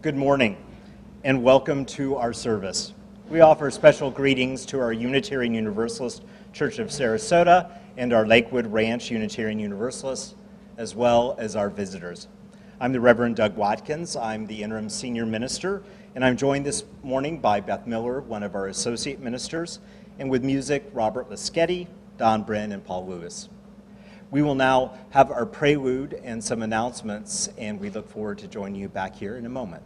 Good morning and welcome to our service. We offer special greetings to our Unitarian Universalist Church of Sarasota and our Lakewood Ranch Unitarian Universalists, as well as our visitors. I'm the Reverend Doug Wadkins. I'm the interim senior minister, and I'm joined this morning by Beth Miller, one of our associate ministers, and with music, Robert Laschetti, Don Brin, and Paul Lewis. We will now have our prelude and some announcements, and we look forward to joining you back here in a moment.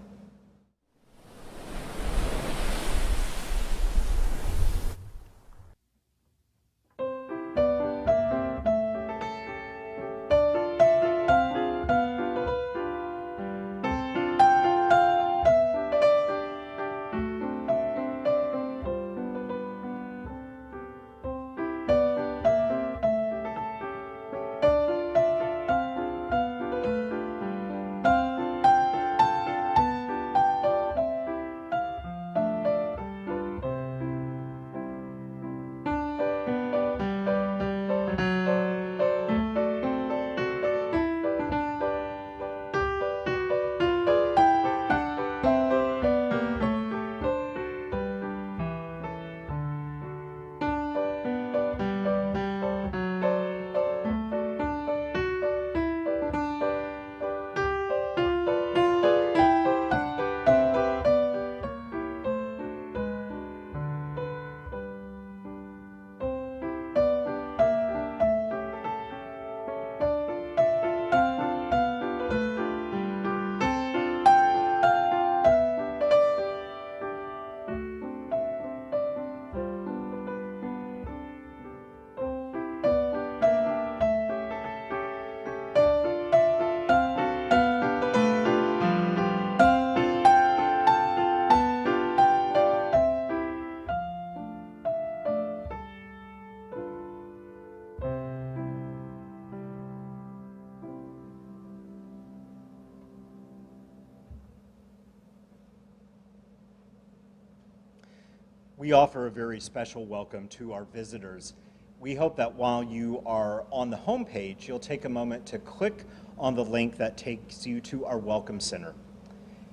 We offer a very special welcome to our visitors. We hope that while you are on the homepage, you'll take a moment to click on the link that takes you to our Welcome Center.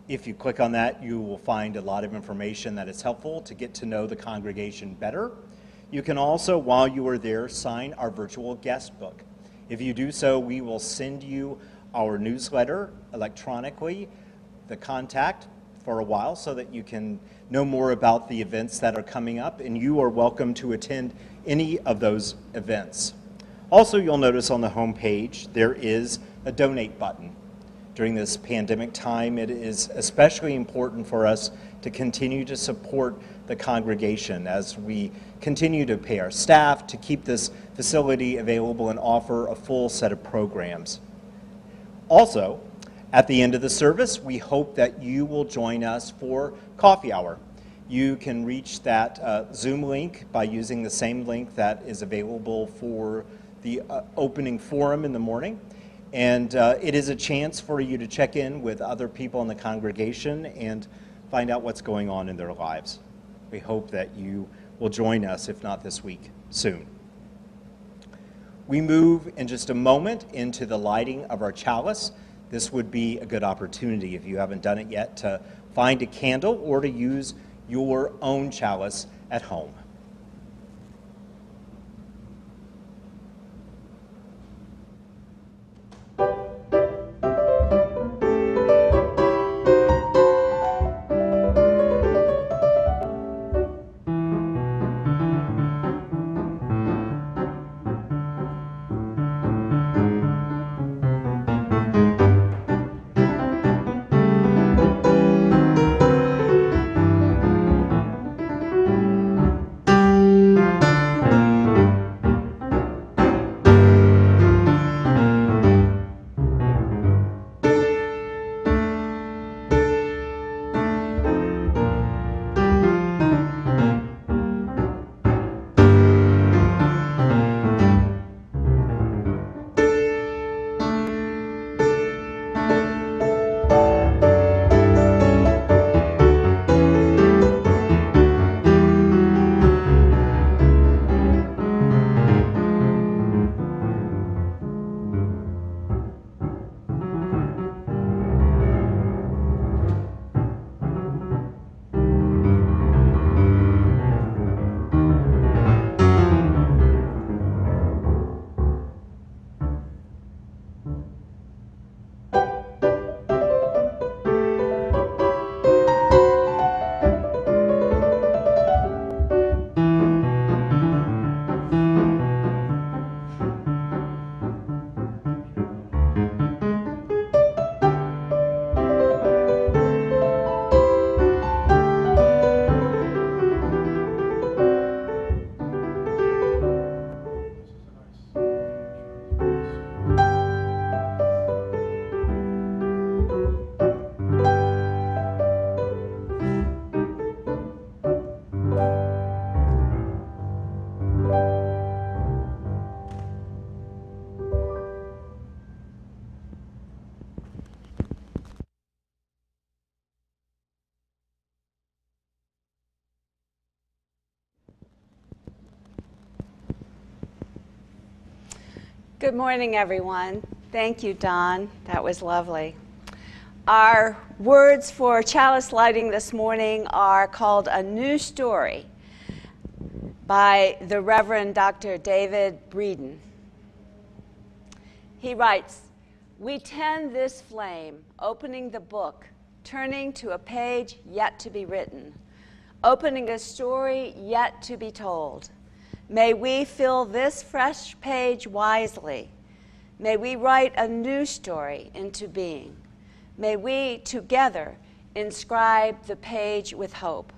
If you click on that, you will find a lot of information that is helpful to get to know the congregation better. You can also, while you are there, sign our virtual guest book. If you do so, we will send you our newsletter electronically, the contact, for a while so that you can know more about the events that are coming up, and you are welcome to attend any of those events. Also, you'll notice on the home page there is a donate button. During this pandemic time, it is especially important for us to continue to support the congregation as we continue to pay our staff to keep this facility available and offer a full set of programs. Also, at the end of the service, we hope that you will join us for coffee hour. You can reach that Zoom link by using the same link that is available for the opening forum in the morning. And it is a chance for you to check in with other people in the congregation and find out what's going on in their lives. We hope that you will join us, if not this week, soon. We move in just a moment into the lighting of our chalice. This would be a good opportunity, if you haven't done it yet, to find a candle or to use your own chalice at home. Good morning, everyone. Thank you, Don. That was lovely. Our words for chalice lighting this morning are called A New Story by the Reverend Dr. David Breeden. He writes, "We tend this flame, opening the book, turning to a page yet to be written, opening a story yet to be told. May we fill this fresh page wisely. May we write a new story into being. May we together inscribe the page with hope."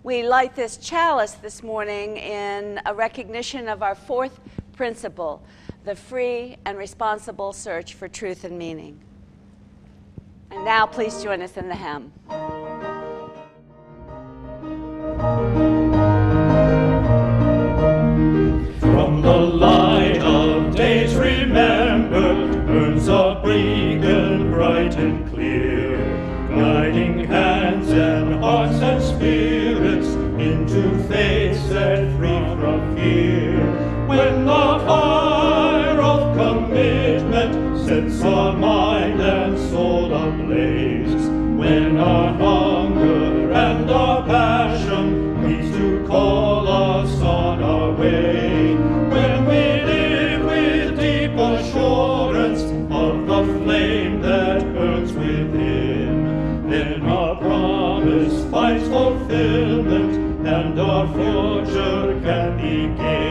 We light this chalice this morning in a recognition of our fourth principle, the free and responsible search for truth and meaning. And now please join us in the hymn. From the light of days remembered burns a beacon bright and clear, guiding hands and hearts and spirits into faith set free from fear. When the fire of commitment sets our mind and soul ablaze, when our hunger and our passion leads to call us on our way, when we live with deep assurance of the flame that burns within, then our promise finds fulfillment and our future can begin.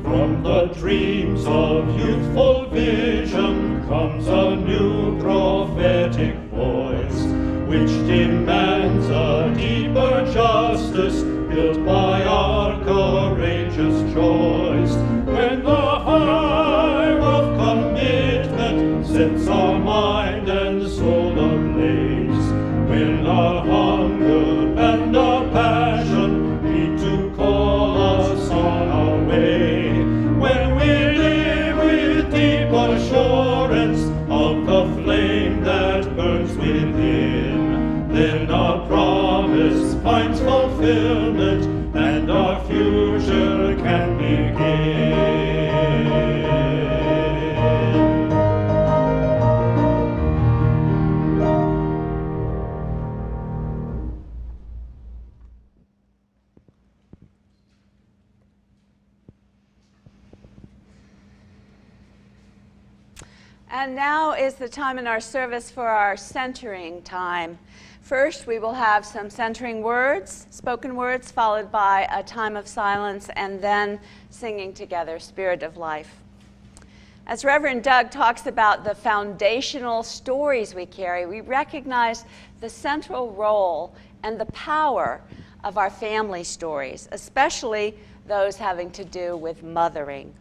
From the dreams of youthful vision comes a new prophetic voice, which demands a deeper justice built by our courageous choice. When the fire of commitment sets our mind and soul ablaze, when our hunger and our passion lead to call us on our way, when we live with deep assurance of the flame that burns within, then our promise finds fulfillment and our future can begin. And now is the time in our service for our centering time. First, we will have some centering words, spoken words, followed by a time of silence, and then singing together, Spirit of Life. As Reverend Doug talks about the foundational stories we carry, we recognize the central role and the power of our family stories, especially those having to do with mothering.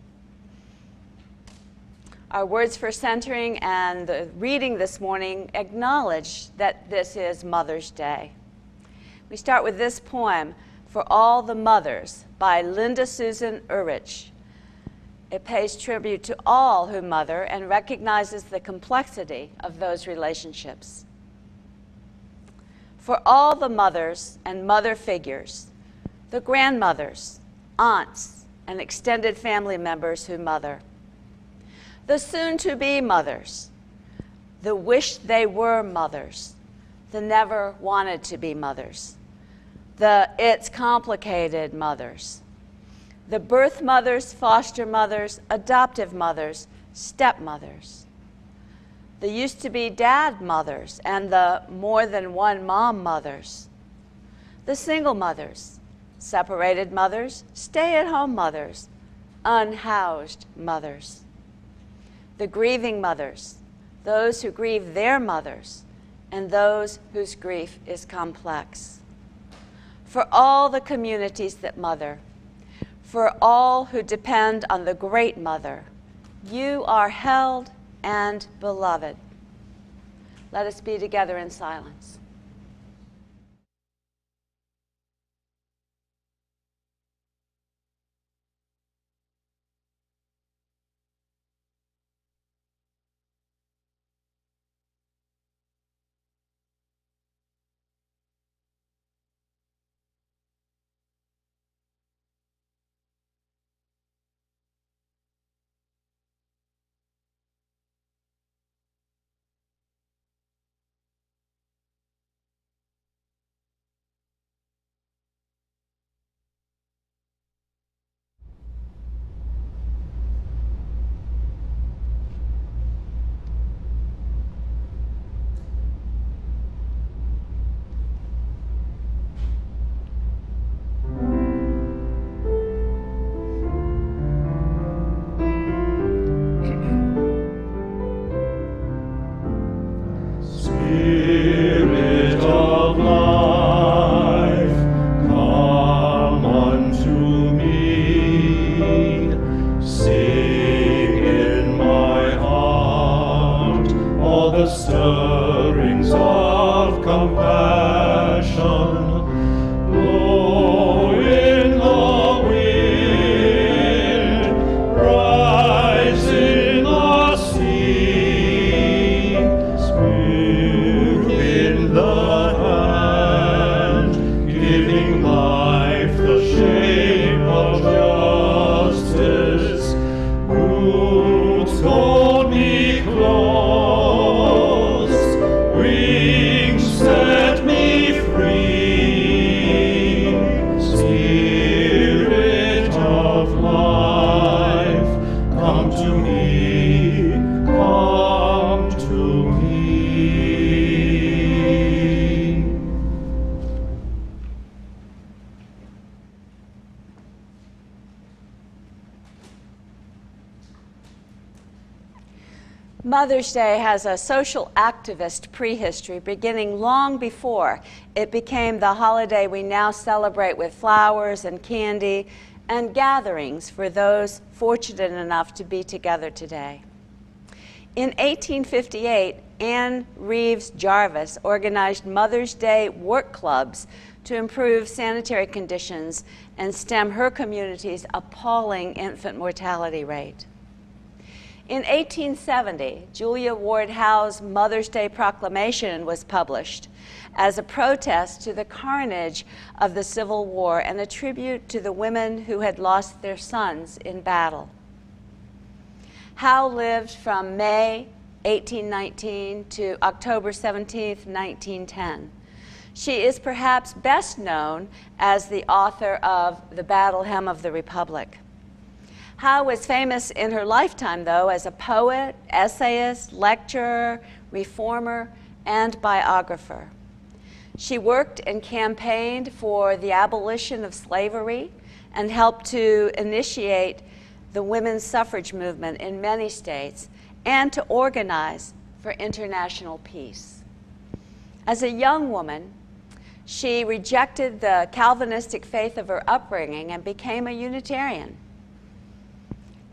Our words for centering and the reading this morning acknowledge that this is Mother's Day. We start with this poem, For All the Mothers, by Linda Susan Urich. It pays tribute to all who mother and recognizes the complexity of those relationships. For all the mothers and mother figures, the grandmothers, aunts, and extended family members who mother, the soon-to-be mothers, the wish they were mothers, the never wanted to be mothers, the it's complicated mothers, the birth mothers, foster mothers, adoptive mothers, stepmothers, the used-to-be dad mothers and the more than one mom mothers, the single mothers, separated mothers, stay-at-home mothers, unhoused mothers, the grieving mothers, those who grieve their mothers, and those whose grief is complex. For all the communities that mother, for all who depend on the great mother, you are held and beloved. Let us be together in silence. Mother's Day has a social activist prehistory beginning long before it became the holiday we now celebrate with flowers and candy and gatherings for those fortunate enough to be together today. In 1858, Anne Reeves Jarvis organized Mother's Day work clubs to improve sanitary conditions and stem her community's appalling infant mortality rate. In 1870, Julia Ward Howe's Mother's Day Proclamation was published as a protest to the carnage of the Civil War and a tribute to the women who had lost their sons in battle. Howe lived from May 1819 to October 17, 1910. She is perhaps best known as the author of The Battle Hymn of the Republic. Howe was famous in her lifetime, though, as a poet, essayist, lecturer, reformer, and biographer. She worked and campaigned for the abolition of slavery and helped to initiate the women's suffrage movement in many states and to organize for international peace. As a young woman, she rejected the Calvinistic faith of her upbringing and became a Unitarian.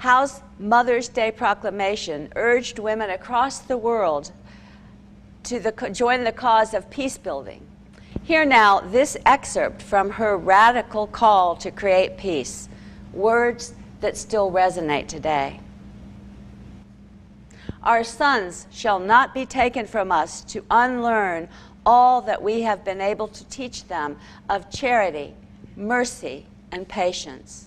Howe's Mother's Day Proclamation urged women across the world to join the cause of peace building. Hear now this excerpt from her radical call to create peace, words that still resonate today. Our sons shall not be taken from us to unlearn all that we have been able to teach them of charity, mercy, and patience.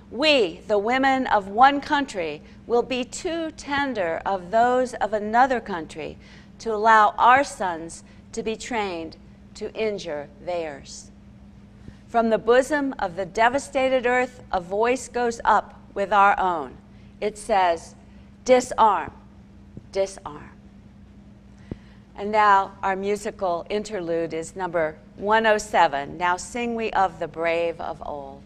We, the women of one country, will be too tender of those of another country to allow our sons to be trained to injure theirs. From the bosom of the devastated earth, a voice goes up with our own. It says, disarm, disarm. And now our musical interlude is number 107, Now Sing We of the Brave of Old.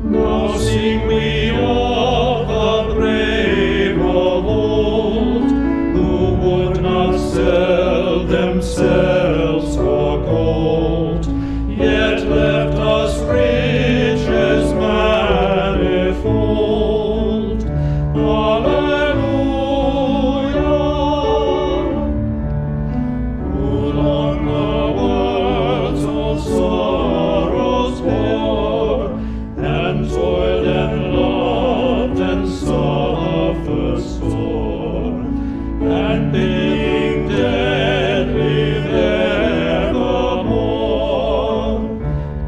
Now sing we of the brave of old, who would not sell themselves for gold, yet left us riches manifold. Alleluia! Who long the world's old sorrows bore, and toiled and loved and suffered sore, and being dead live evermore.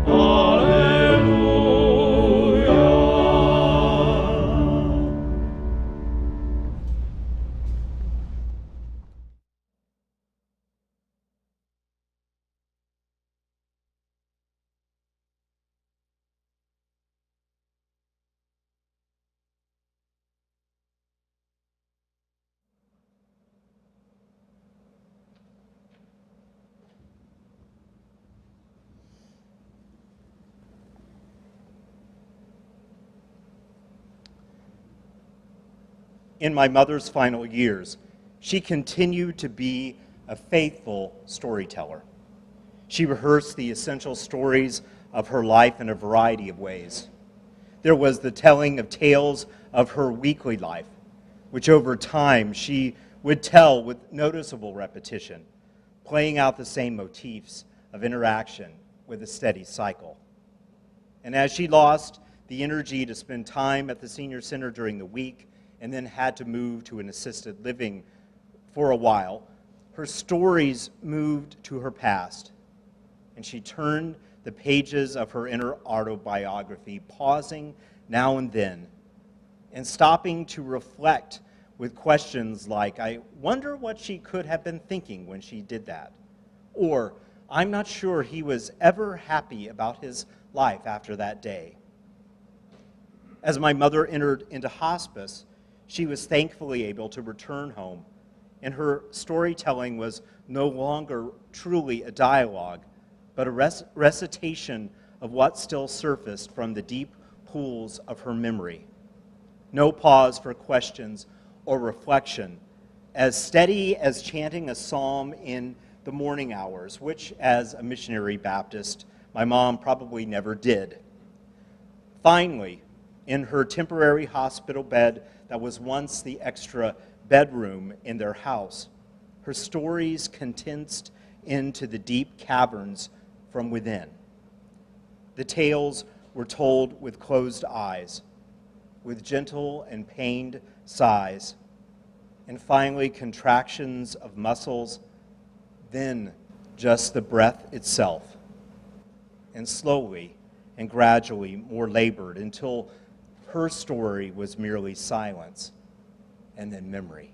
Alleluia. In my mother's final years, she continued to be a faithful storyteller. She rehearsed the essential stories of her life in a variety of ways. There was the telling of tales of her weekly life, which over time she would tell with noticeable repetition, playing out the same motifs of interaction with a steady cycle. And as she lost the energy to spend time at the senior center during the week and then had to move to an assisted living for a while, her stories moved to her past, and she turned the pages of her inner autobiography, pausing now and then and stopping to reflect with questions like, I wonder what she could have been thinking when she did that, or I'm not sure he was ever happy about his life after that day. As my mother entered into hospice, she was thankfully able to return home and her storytelling was no longer truly a dialogue, but a recitation of what still surfaced from the deep pools of her memory. No pause for questions or reflection, as steady as chanting a psalm in the morning hours, which, as a missionary Baptist, my mom probably never did. Finally, in her temporary hospital bed that was once the extra bedroom in their house, her stories condensed into the deep caverns from within. The tales were told with closed eyes, with gentle and pained sighs, and finally contractions of muscles, then just the breath itself, and slowly and gradually more labored until her story was merely silence and then memory.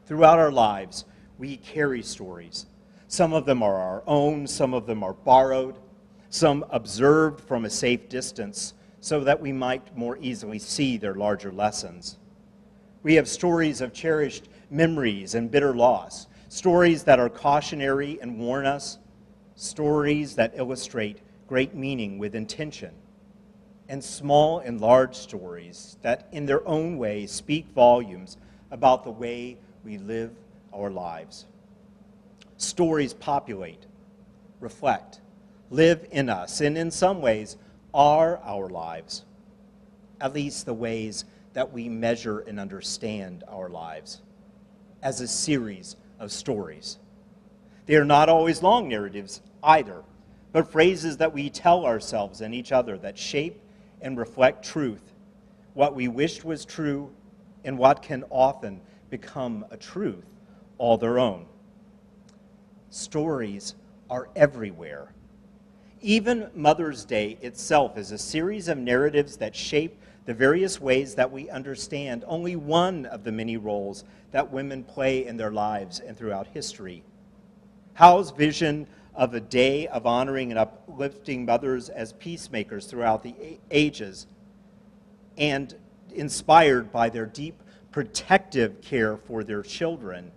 Throughout our lives, we carry stories. Some of them are our own, some of them are borrowed, some observed from a safe distance so that we might more easily see their larger lessons. We have stories of cherished memories and bitter loss, stories that are cautionary and warn us, stories that illustrate great meaning with intention, and small and large stories that in their own way speak volumes about the way we live our lives. Stories populate, reflect, live in us, and in some ways are our lives, at least the ways that we measure and understand our lives, as a series of stories. They are not always long narratives either, but phrases that we tell ourselves and each other that shape and reflect truth, what we wished was true, and what can often become a truth all their own. Stories are everywhere. Even Mother's Day itself is a series of narratives that shape the various ways that we understand only one of the many roles that women play in their lives and throughout history. Howe's vision of a day of honoring and uplifting mothers as peacemakers throughout the ages, and inspired by their deep protective care for their children,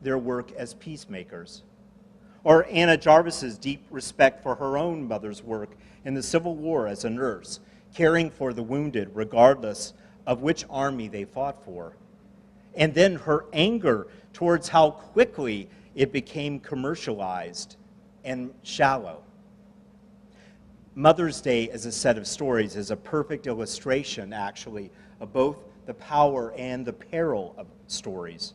their work as peacemakers. Or Anna Jarvis's deep respect for her own mother's work in the Civil War as a nurse, caring for the wounded regardless of which army they fought for. And then her anger towards how quickly it became commercialized and shallow. Mother's Day as a set of stories is a perfect illustration, actually, of both the power and the peril of stories,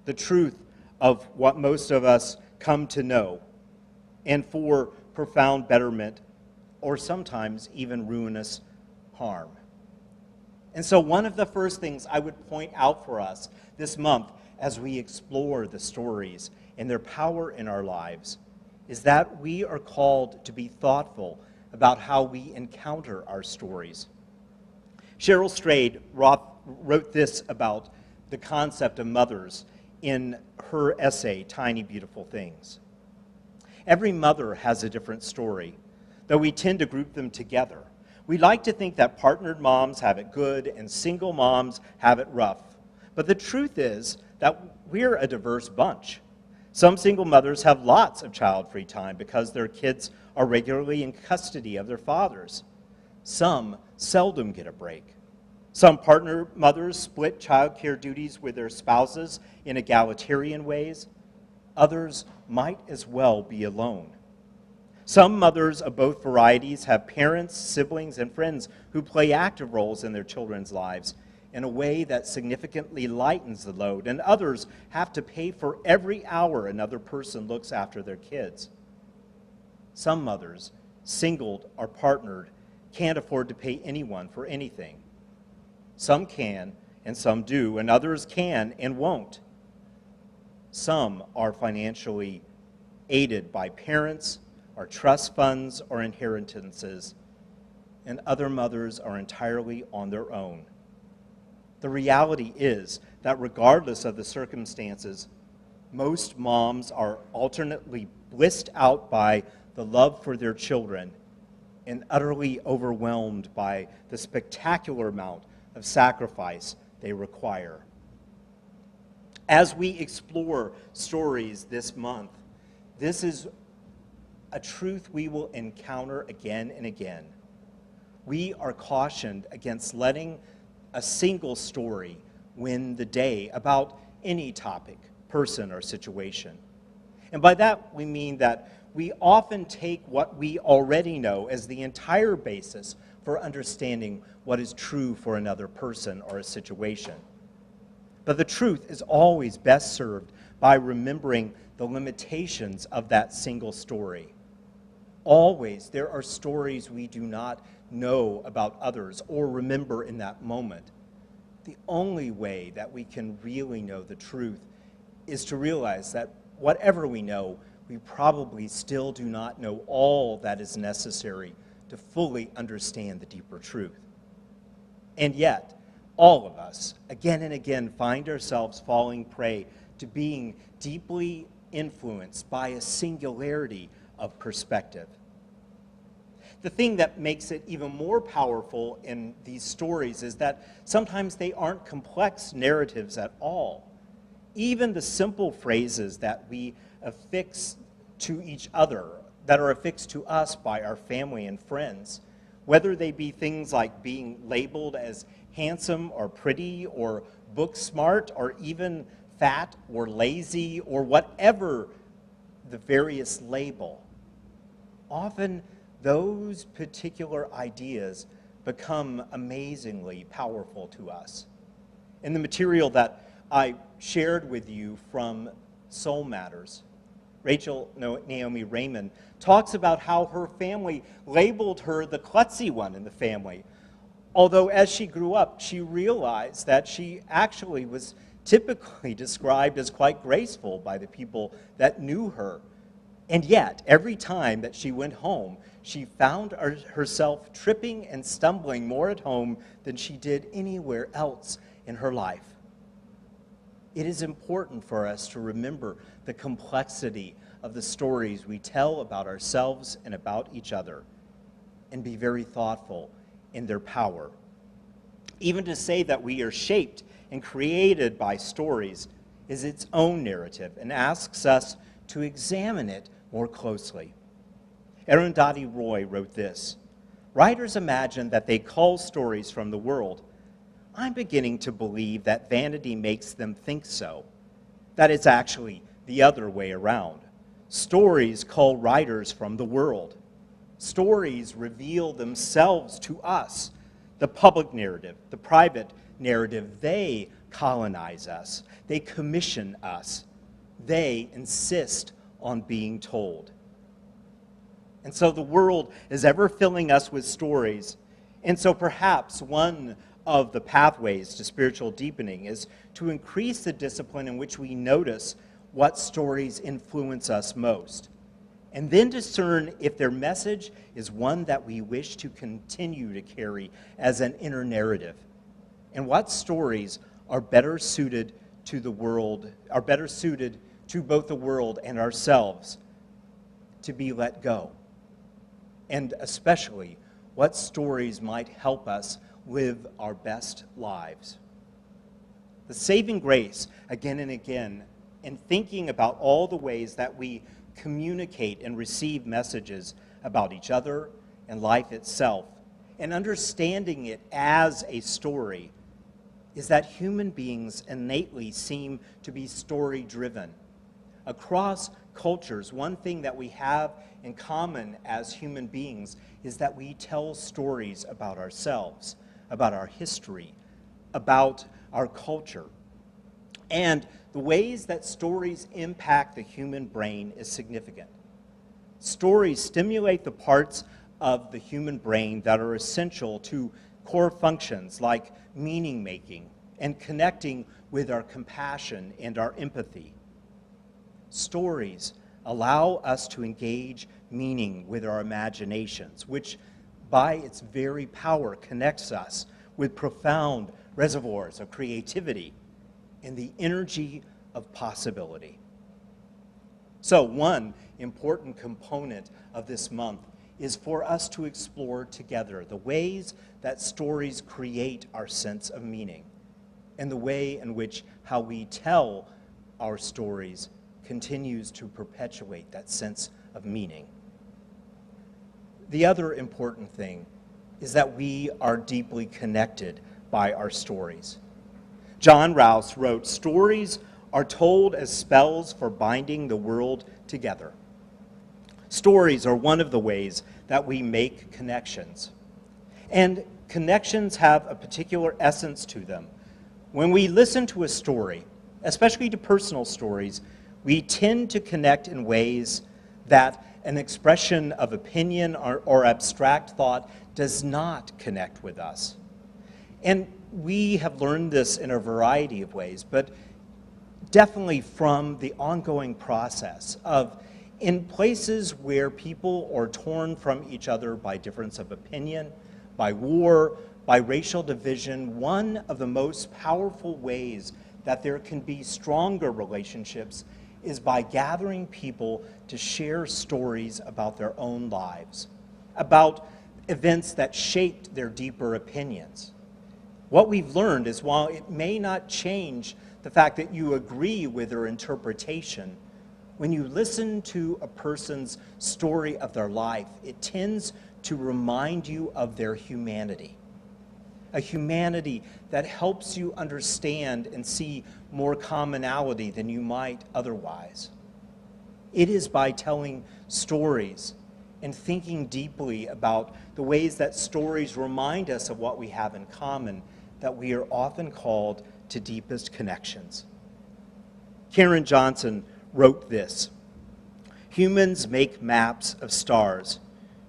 the truth of what most of us come to know, and for profound betterment or sometimes even ruinous harm. And so one of the first things I would point out for us this month as we explore the stories and their power in our lives is that we are called to be thoughtful about how we encounter our stories. Cheryl Strayed wrote this about the concept of mothers in her essay, Tiny Beautiful Things. Every mother has a different story, though we tend to group them together. We like to think that partnered moms have it good and single moms have it rough. But the truth is that we're a diverse bunch. Some single mothers have lots of child-free time because their kids are regularly in custody of their fathers. Some seldom get a break. Some partner mothers split childcare duties with their spouses in egalitarian ways. Others might as well be alone. Some mothers of both varieties have parents, siblings, and friends who play active roles in their children's lives in a way that significantly lightens the load, and others have to pay for every hour another person looks after their kids. Some mothers, singled or partnered, can't afford to pay anyone for anything. Some can, and some do, and others can and won't. Some are financially aided by parents, or trust funds, or inheritances, and other mothers are entirely on their own. The reality is that regardless of the circumstances, most moms are alternately blissed out by the love for their children and utterly overwhelmed by the spectacular amount of sacrifice they require. As we explore stories this month, this is a truth we will encounter again and again. We are cautioned against letting a single story win the day about any topic, person, or situation. And by that, we mean that we often take what we already know as the entire basis for understanding what is true for another person or a situation. But the truth is always best served by remembering the limitations of that single story. Always, there are stories we do not know about others or remember in that moment. The only way that we can really know the truth is to realize that whatever we know, we probably still do not know all that is necessary to fully understand the deeper truth. And yet, all of us, again and again, find ourselves falling prey to being deeply influenced by a singularity of perspective. The thing that makes it even more powerful in these stories is that sometimes they aren't complex narratives at all. Even the simple phrases that we affix to each other, that are affixed to us by our family and friends, whether they be things like being labeled as handsome or pretty or book smart or even fat or lazy or whatever the various label, often those particular ideas become amazingly powerful to us. In the material that I shared with you from Soul Matters, Rachel Naomi Raymond talks about how her family labeled her the klutzy one in the family. Although as she grew up, she realized that she actually was typically described as quite graceful by the people that knew her. And yet, every time that she went home, she found herself tripping and stumbling more at home than she did anywhere else in her life. It is important for us to remember the complexity of the stories we tell about ourselves and about each other, and be very thoughtful in their power. Even to say that we are shaped and created by stories is its own narrative and asks us to examine it more closely. Arundhati Roy wrote this: "Writers imagine that they cull stories from the world. I'm beginning to believe that vanity makes them think so, that it's actually the other way around. Stories cull writers from the world. Stories reveal themselves to us. The public narrative, the private narrative, they colonize us. They commission us. They insist on being told." And so the world is ever filling us with stories. And so perhaps one of the pathways to spiritual deepening is to increase the discipline in which we notice what stories influence us most, and then discern if their message is one that we wish to continue to carry as an inner narrative, and what stories are better suited to the world, are better suited to both the world and ourselves to be let go, and especially what stories might help us live our best lives. The saving grace, again and again, in thinking about all the ways that we communicate and receive messages about each other and life itself, and understanding it as a story, is that human beings innately seem to be story-driven. Across cultures, one thing that we have in common as human beings is that we tell stories about ourselves, about our history, about our culture. And the ways that stories impact the human brain is significant. Stories stimulate the parts of the human brain that are essential to core functions like meaning-making and connecting with our compassion and our empathy. Stories allow us to engage meaning with our imaginations, which by its very power connects us with profound reservoirs of creativity and the energy of possibility. So one important component of this month is for us to explore together the ways that stories create our sense of meaning and the way in which how we tell our stories continues to perpetuate that sense of meaning. The other important thing is that we are deeply connected by our stories. John Rouse wrote, "Stories are told as spells for binding the world together." Stories are one of the ways that we make connections. And connections have a particular essence to them. When we listen to a story, especially to personal stories, we tend to connect in ways that an expression of opinion or abstract thought does not connect with us. And we have learned this in a variety of ways, but definitely from the ongoing process of in places where people are torn from each other by difference of opinion, by war, by racial division, one of the most powerful ways that there can be stronger relationships is by gathering people to share stories about their own lives, about events that shaped their deeper opinions. What we've learned is while it may not change the fact that you agree with their interpretation, when you listen to a person's story of their life, it tends to remind you of their humanity. A humanity that helps you understand and see more commonality than you might otherwise. It is by telling stories and thinking deeply about the ways that stories remind us of what we have in common that we are often called to deepest connections. Karen Johnson wrote this: "Humans make maps of stars,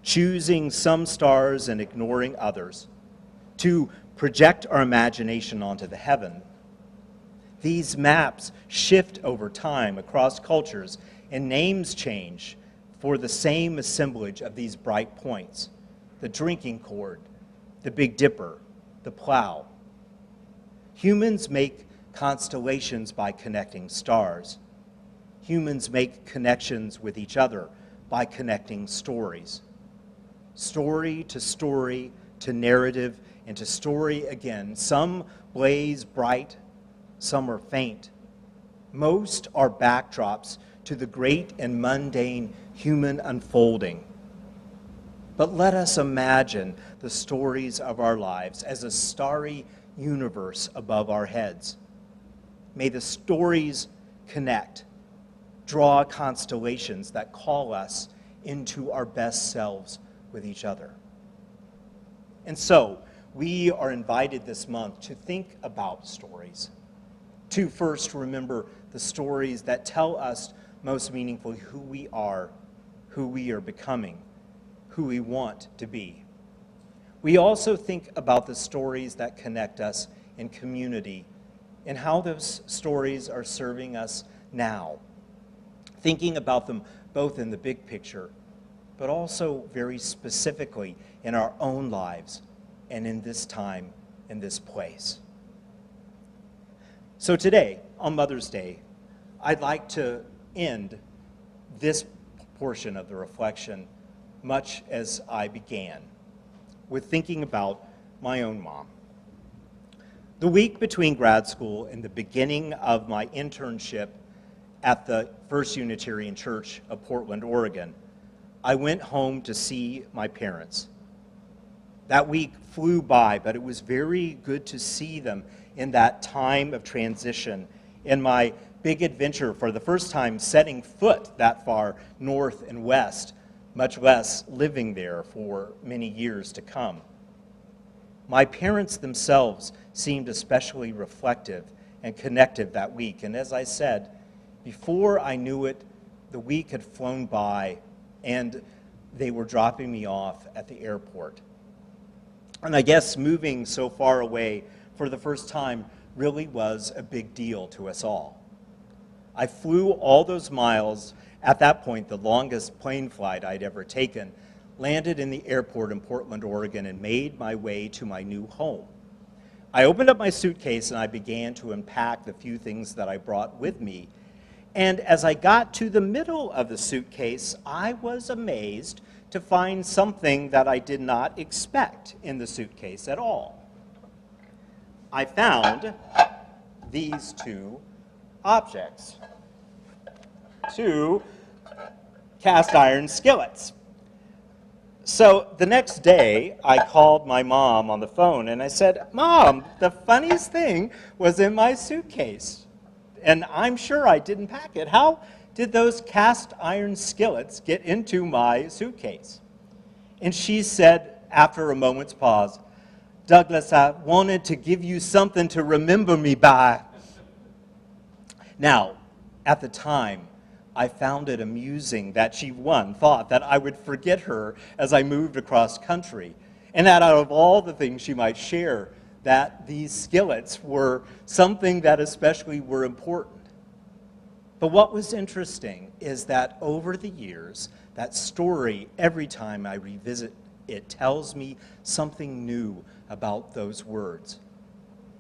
choosing some stars and ignoring others, to project our imagination onto the heaven. These maps shift over time across cultures, and names change for the same assemblage of these bright points: the drinking cord, the Big Dipper, the plow. Humans make constellations by connecting stars. Humans make connections with each other by connecting stories. Story to narrative, and to story again. Some blaze bright, some are faint. Most are backdrops to the great and mundane human unfolding. But let us imagine the stories of our lives as a starry universe above our heads. May the stories connect, draw constellations that call us into our best selves with each other. And so, we are invited this month to think about stories, to first remember the stories that tell us most meaningfully who we are becoming, who we want to be. We also think about the stories that connect us in community and how those stories are serving us now, thinking about them both in the big picture, but also very specifically in our own lives and in this time, in this place. So today, on Mother's Day, I'd like to end this portion of the reflection much as I began, with thinking about my own mom. The week between grad school and the beginning of my internship at the First Unitarian Church of Portland, Oregon, I went home to see my parents. That week flew by, but it was very good to see them in that time of transition, in my big adventure for the first time setting foot that far north and west, much less living there for many years to come. My parents themselves seemed especially reflective and connected that week, and as I said, before I knew it, the week had flown by and they were dropping me off at the airport. And I guess moving so far away for the first time really was a big deal to us all. I flew all those miles, at that point the longest plane flight I'd ever taken, landed in the airport in Portland, Oregon, and made my way to my new home. I opened up my suitcase and I began to unpack the few things that I brought with me. And as I got to the middle of the suitcase, I was amazed to find something that I did not expect in the suitcase at all. I found these two objects, 2 cast iron skillets. So the next day, I called my mom on the phone and I said, "Mom, the funniest thing was in my suitcase, and I'm sure I didn't pack it. How did those cast iron skillets get into my suitcase?" And she said, after a moment's pause, "Douglas, I wanted to give you something to remember me by." Now, at the time, I found it amusing that she, thought that I would forget her as I moved across country, and that out of all the things she might share, that these skillets were something that especially were important. But what was interesting is that over the years, that story, every time I revisit it, tells me something new about those words.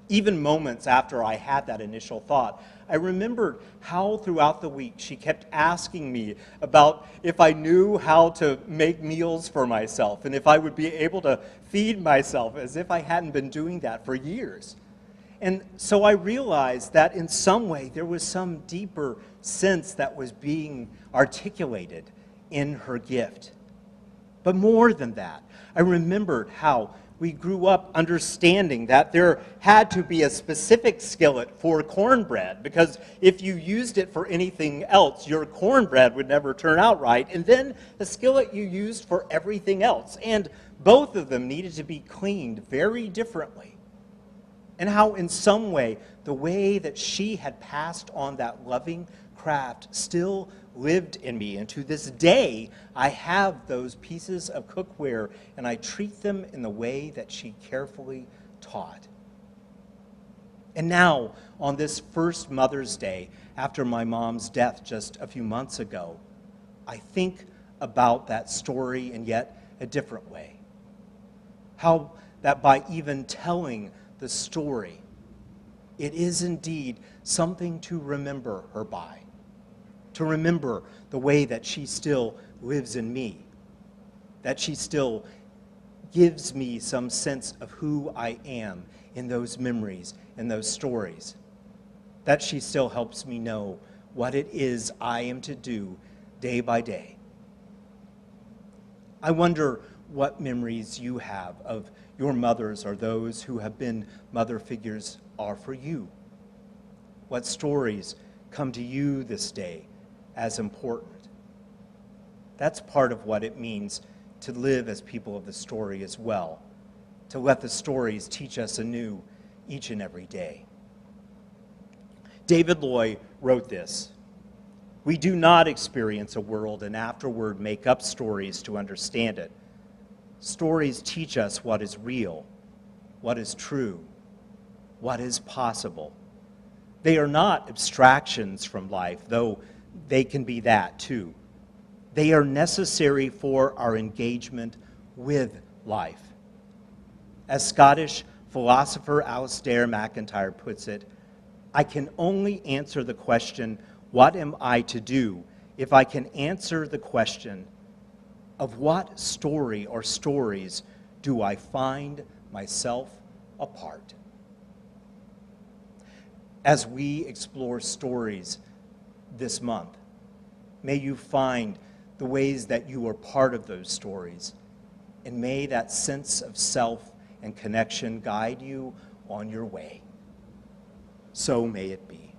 Even moments after I had that initial thought, I remembered how throughout the week she kept asking me about if I knew how to make meals for myself and if I would be able to feed myself, as if I hadn't been doing that for years. And so I realized that in some way there was some deeper sense that was being articulated in her gift. But more than that, I remembered how we grew up understanding that there had to be a specific skillet for cornbread, because if you used it for anything else, your cornbread would never turn out right, and then a skillet you used for everything else. And both of them needed to be cleaned very differently. And how in some way, the way that she had passed on that loving craft still lived in me. And to this day, I have those pieces of cookware and I treat them in the way that she carefully taught. And now, on this first Mother's Day, after my mom's death just a few months ago, I think about that story in yet a different way. How that by even telling the story, it is indeed something to remember her by. To remember the way that she still lives in me, that she still gives me some sense of who I am in those memories and those stories, that she still helps me know what it is I am to do day by day. I wonder what memories you have of your mothers or those who have been mother figures are for you. What stories come to you this day as important? That's part of what it means to live as people of the story as well, to let the stories teach us anew each and every day. David Loy wrote this: "We do not experience a world and afterward make up stories to understand it. Stories teach us what is real, what is true, what is possible. They are not abstractions from life, though they can be that too. They are necessary for our engagement with life. As Scottish philosopher Alistair MacIntyre puts it, I can only answer the question, what am I to do, if I can answer the question, of what story or stories do I find myself a part?" As we explore stories this month, may you find the ways that you are part of those stories, and may that sense of self and connection guide you on your way. So may it be.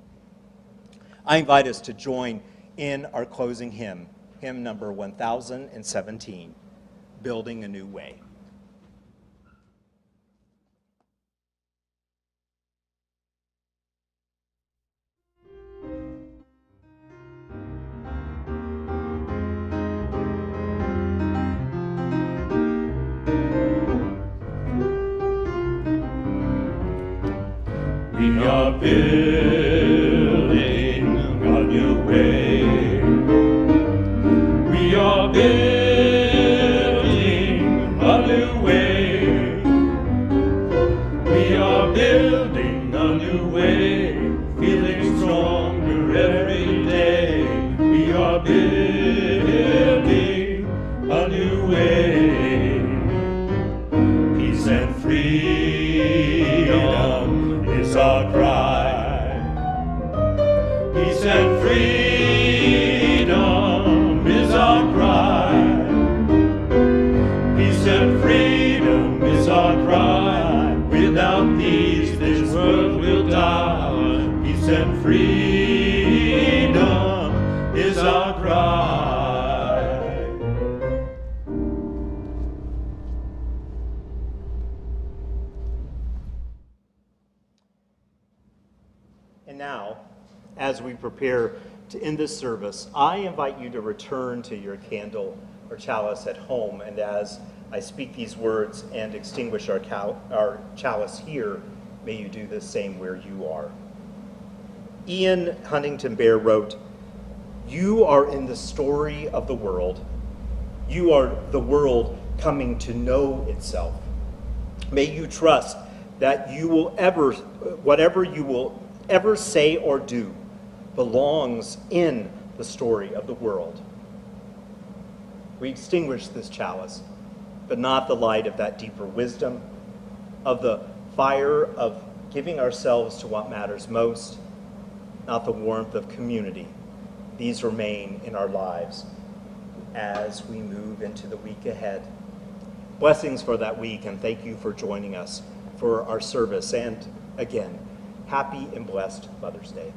I invite us to join in our closing hymn, hymn number 1017, Building a New Way. We are building a new way. We are building a new way. We are building a new way, feeling stronger every day. We are building a new way. Peace and freedom is our cry. as we prepare to end this service, I invite you to return to your candle or chalice at home, and as I speak these words and extinguish our chalice here, may you do the same where you are. Ian Huntington Bear wrote, "You are in the story of the world. You are the world coming to know itself. May you trust that whatever you will ever say or do belongs in the story of the world." We extinguish this chalice, but not the light of that deeper wisdom, of the fire of giving ourselves to what matters most, not the warmth of community. These remain in our lives as we move into the week ahead. Blessings for that week, and thank you for joining us for our service. And again, happy and blessed Mother's Day.